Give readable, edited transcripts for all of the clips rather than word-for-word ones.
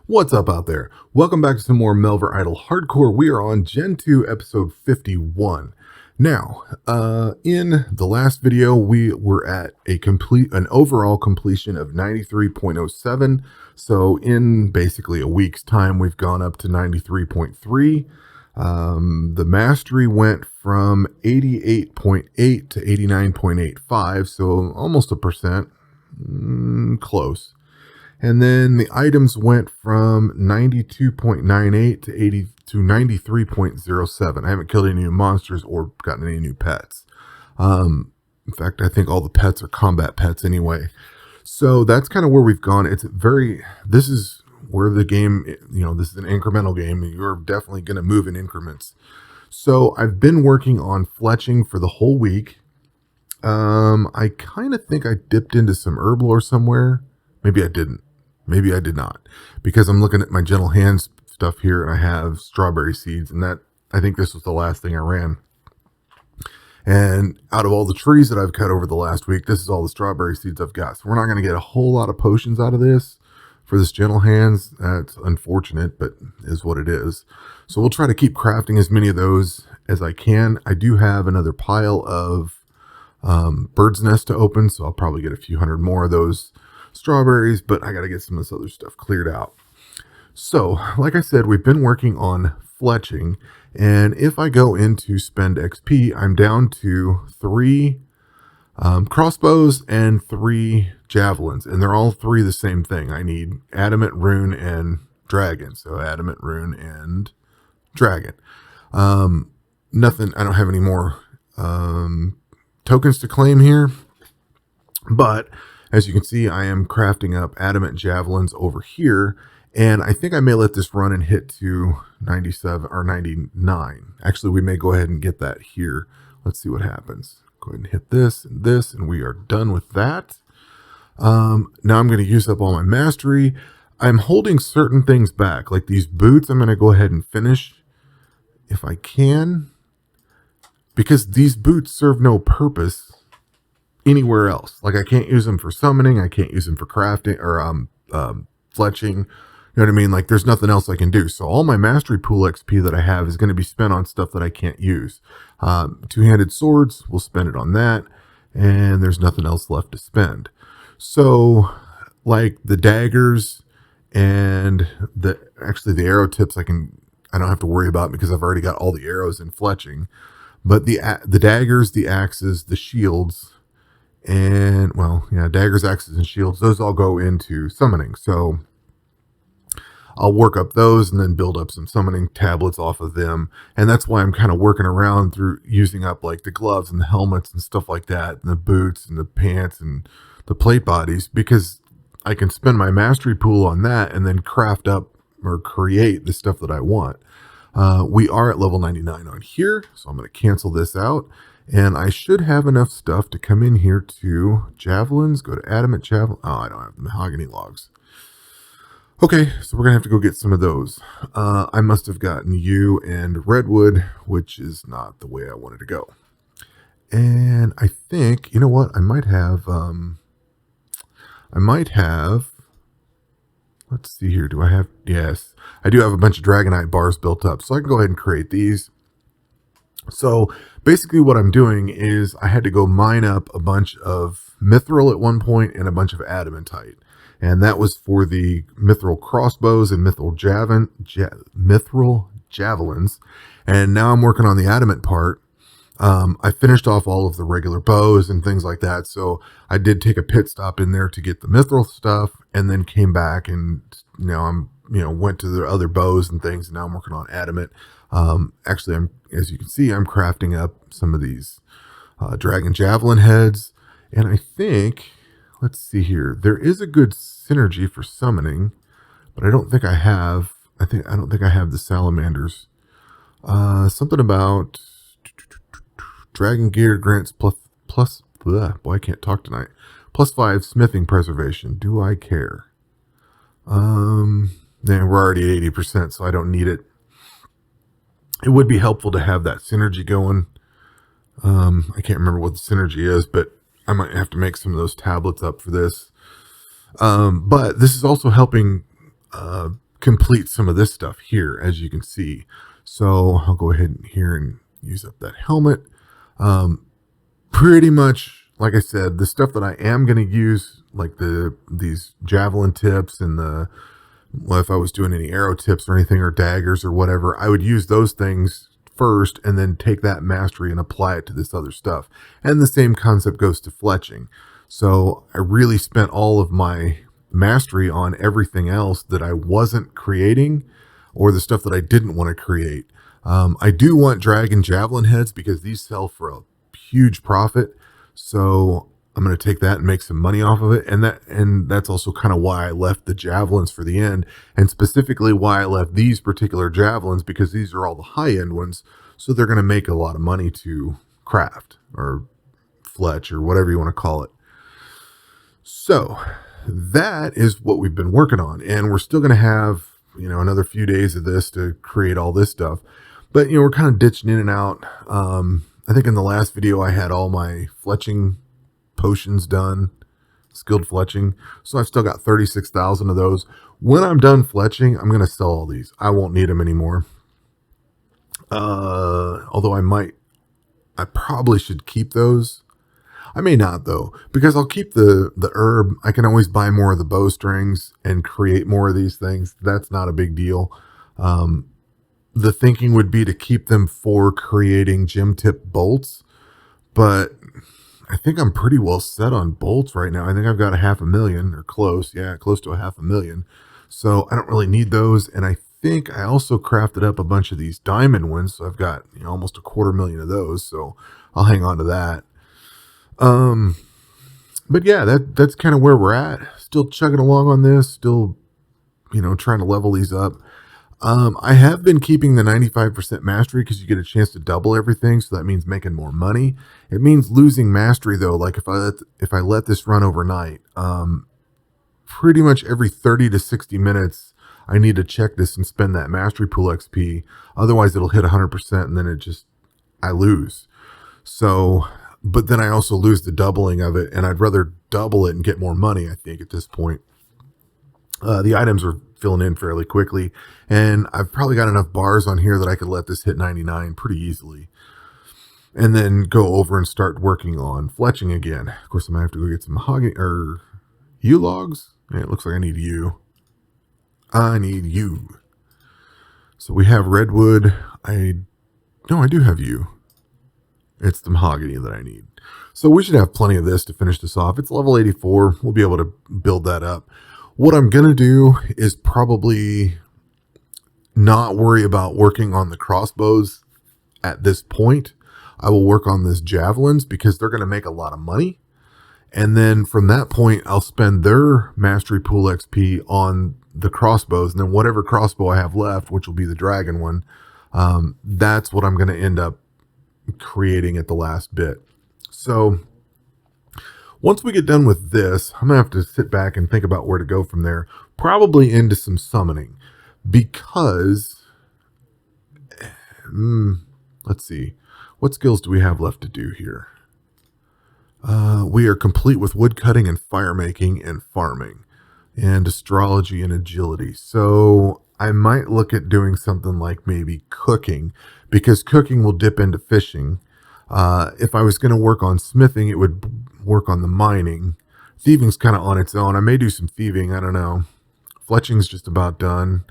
What's up out there? Welcome back to some more Melvor Idle Hardcore. We are on Gen 2 episode 51. Now, in the last video, we were at an overall completion of 93.07. So in basically a week's time, we've gone up to 93.3. The mastery went from 88.8 to 89.85, so almost a percent, close. And then the items went from 92.98 to 93.07. I haven't killed any new monsters or gotten any new pets. In fact, I think all the pets are combat pets anyway. So that's kind of where we've gone. This is where the game, this is an incremental game. You're definitely going to move in increments. So I've been working on fletching for the whole week. I kind of think I dipped into some herblore somewhere. Maybe I didn't. Maybe I did not, because I'm looking at my gentle hands stuff here, and I have strawberry seeds, and I think this was the last thing I ran. And out of all the trees that I've cut over the last week, this is all the strawberry seeds I've got. So we're not going to get a whole lot of potions out of this for this gentle hands. That's unfortunate, but is what it is. So we'll try to keep crafting as many of those as I can. I do have another pile of bird's nest to open, so I'll probably get a few hundred more of those strawberries, but I got to get some of this other stuff cleared out. So, like I said, we've been working on fletching, and if I go into spend XP, I'm down to 3 crossbows and 3 javelins, and they're all 3 the same thing. I need adamant, rune, and dragon. So adamant, rune, and dragon. Nothing. I don't have any more tokens to claim here, but as you can see, I am crafting up adamant javelins over here, and I think I may let this run and hit to 97 or 99. Actually, we may go ahead and get that here. Let's see what happens. Go ahead and hit this, and we are done with that. Now I'm going to use up all my mastery. I'm holding certain things back, like these boots. I'm going to go ahead and finish if I can, because these boots serve no purpose anywhere else. Like, I can't use them for summoning, I can't use them for crafting or fletching. You know what I mean? Like, there's nothing else I can do. So all my mastery pool XP that I have is going to be spent on stuff that I can't use. Two-handed swords, we'll spend it on that, and there's nothing else left to spend. So, like the daggers and the arrow tips, I don't have to worry about because I've already got all the arrows in fletching. But the daggers, the axes, the shields, and, well, yeah, daggers, axes, and shields, those all go into summoning. So I'll work up those and then build up some summoning tablets off of them. And that's why I'm kind of working around through using up like the gloves and the helmets and stuff like that, and the boots and the pants and the plate bodies, because I can spend my mastery pool on that and then craft up or create the stuff that I want. We are at level 99 on here, so I'm going to cancel this out. And I should have enough stuff to come in here to javelins, go to adamant javelin. Oh, I don't have the mahogany logs. Okay, so we're going to have to go get some of those. I must have gotten yew and redwood, which is not the way I wanted to go. And I think, you know what, I might have, let's see here, do I have, yes, I do have a bunch of dragonite bars built up, so I can go ahead and create these. So basically what I'm doing is I had to go mine up a bunch of mithril at one point and a bunch of adamantite. And that was for the mithril crossbows and mithril javelins. And now I'm working on the adamant part. I finished off all of the regular bows and things like that. So I did take a pit stop in there to get the mithril stuff, and then came back, and now went to the other bows and things. And now I'm working on adamant. Actually, as you can see, I'm crafting up some of these dragon javelin heads, and I think, let's see here, there is a good synergy for summoning, but I don't think I have. I don't think I have the salamanders. Something about dragon gear grants plus. Boy, I can't talk tonight. +5 smithing preservation. Do I care? We're already at 80%, so I don't need it. It would be helpful to have that synergy going. I can't remember what the synergy is, but I might have to make some of those tablets up for this. But this is also helping complete some of this stuff here, as you can see. So I'll go ahead and here and use up that helmet. Pretty much, like I said, the stuff that I am going to use, like these javelin tips and if I was doing any arrow tips or anything, or daggers or whatever, I would use those things first and then take that mastery and apply it to this other stuff. And the same concept goes to fletching. So I really spent all of my mastery on everything else that I wasn't creating, or the stuff that I didn't want to create. I do want dragon javelin heads because these sell for a huge profit. So I'm going to take that and make some money off of it. And that's also kind of why I left the javelins for the end, and specifically why I left these particular javelins, because these are all the high end ones. So they're going to make a lot of money to craft or fletch or whatever you want to call it. So that is what we've been working on. And we're still going to have, another few days of this to create all this stuff. But, we're kind of ditching in and out. I think in the last video, I had all my fletching potions done, skilled fletching. So I've still got 36,000 of those. When I'm done fletching, I'm going to sell all these. I won't need them anymore. Although I probably should keep those. I may not though, because I'll keep the herb. I can always buy more of the bowstrings and create more of these things. That's not a big deal. The thinking would be to keep them for creating gem tip bolts, but I think I'm pretty well set on bolts right now. I think I've got 500,000 or close. Yeah, close to 500,000. So I don't really need those. And I think I also crafted up a bunch of these diamond ones. So I've got, almost 250,000 of those. So I'll hang on to that. But yeah, that's kind of where we're at. Still chugging along on this, still, trying to level these up. I have been keeping the 95% mastery because you get a chance to double everything. So that means making more money. It means losing mastery though. Like if I let this run overnight, pretty much every 30 to 60 minutes, I need to check this and spend that mastery pool XP. Otherwise it'll hit 100% and then I lose. So, but then I also lose the doubling of it, and I'd rather double it and get more money, I think, at this point. The items are filling in fairly quickly, and I've probably got enough bars on here that I could let this hit 99 pretty easily. And then go over and start working on fletching again. Of course, I'm going to have to go get some mahogany, or yew logs. Yeah, it looks like I need yew. I need yew. So we have redwood. No, I do have yew. It's the mahogany that I need. So we should have plenty of this to finish this off. It's level 84. We'll be able to build that up. What I'm going to do is probably not worry about working on the crossbows at this point. I will work on this javelins because they're going to make a lot of money. And then from that point, I'll spend their mastery pool XP on the crossbows. And then whatever crossbow I have left, which will be the dragon one, that's what I'm going to end up creating at the last bit. So once we get done with this, I'm gonna have to sit back and think about where to go from there, probably into some summoning, because let's see, what skills do we have left to do here? We are complete with wood cutting and fire making and farming and astrology and agility. So I might look at doing something like maybe cooking, because cooking will dip into fishing. If I was going to work on smithing, it would work on the mining. Thieving's kind of on its own. I may do some thieving. I don't know. Fletching's just about done.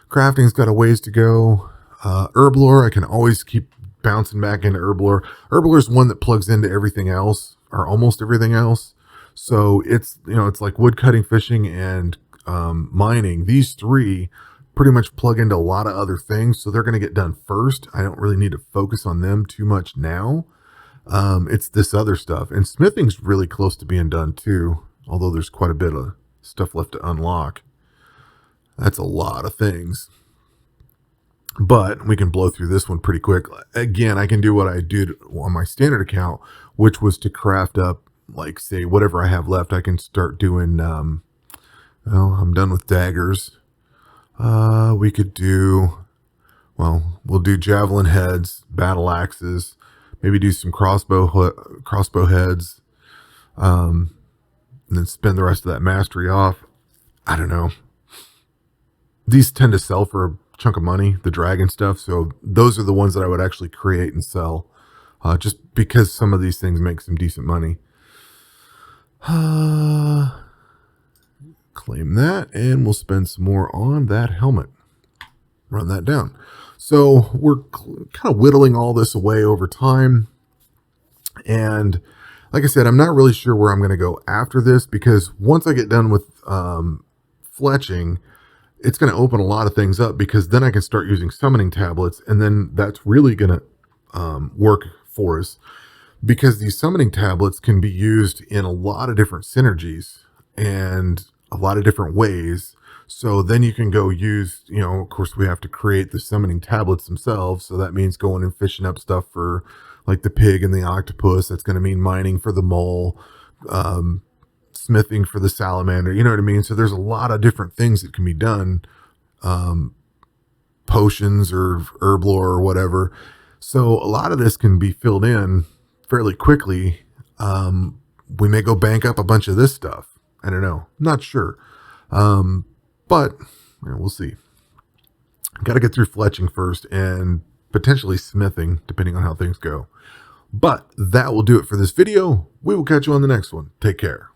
Crafting's got a ways to go. Herblore, I can always keep bouncing back into Herblore. Herblore's one that plugs into everything else, or almost everything else. So it's, it's like wood cutting, fishing, and mining. These three pretty much plug into a lot of other things, so they're going to get done first. I don't really need to focus on them too much now. It's this other stuff, and smithing's really close to being done too, although there's quite a bit of stuff left to unlock. That's a lot of things, but we can blow through this one pretty quick. Again, I can do what I did on my standard account, which was to craft up, like, say, whatever I have left. I can start doing, well, I'm done with daggers. We could do, well, we'll do javelin heads, battle axes, maybe do some crossbow heads, and then spend the rest of that mastery off. I don't know. these tend to sell for a chunk of money, the dragon stuff. So those are the ones that I would actually create and sell, just because some of these things make some decent money. Claim that, and we'll spend some more on that helmet. Run that down. So we're kind of whittling all this away over time. And like I said, I'm not really sure where I'm going to go after this, because once I get done with fletching, it's going to open a lot of things up, because then I can start using summoning tablets, and then that's really going to work for us, because these summoning tablets can be used in a lot of different synergies and a lot of different ways. So then you can go use, of course we have to create the summoning tablets themselves. So that means going and fishing up stuff for like the pig and the octopus. That's going to mean mining for the mole, smithing for the salamander, you know what I mean? So there's a lot of different things that can be done, potions or herb lore or whatever. So a lot of this can be filled in fairly quickly. We may go bank up a bunch of this stuff. I don't know. Not sure. But we'll see. Got to get through fletching first and potentially smithing, depending on how things go. But that will do it for this video. We will catch you on the next one. Take care.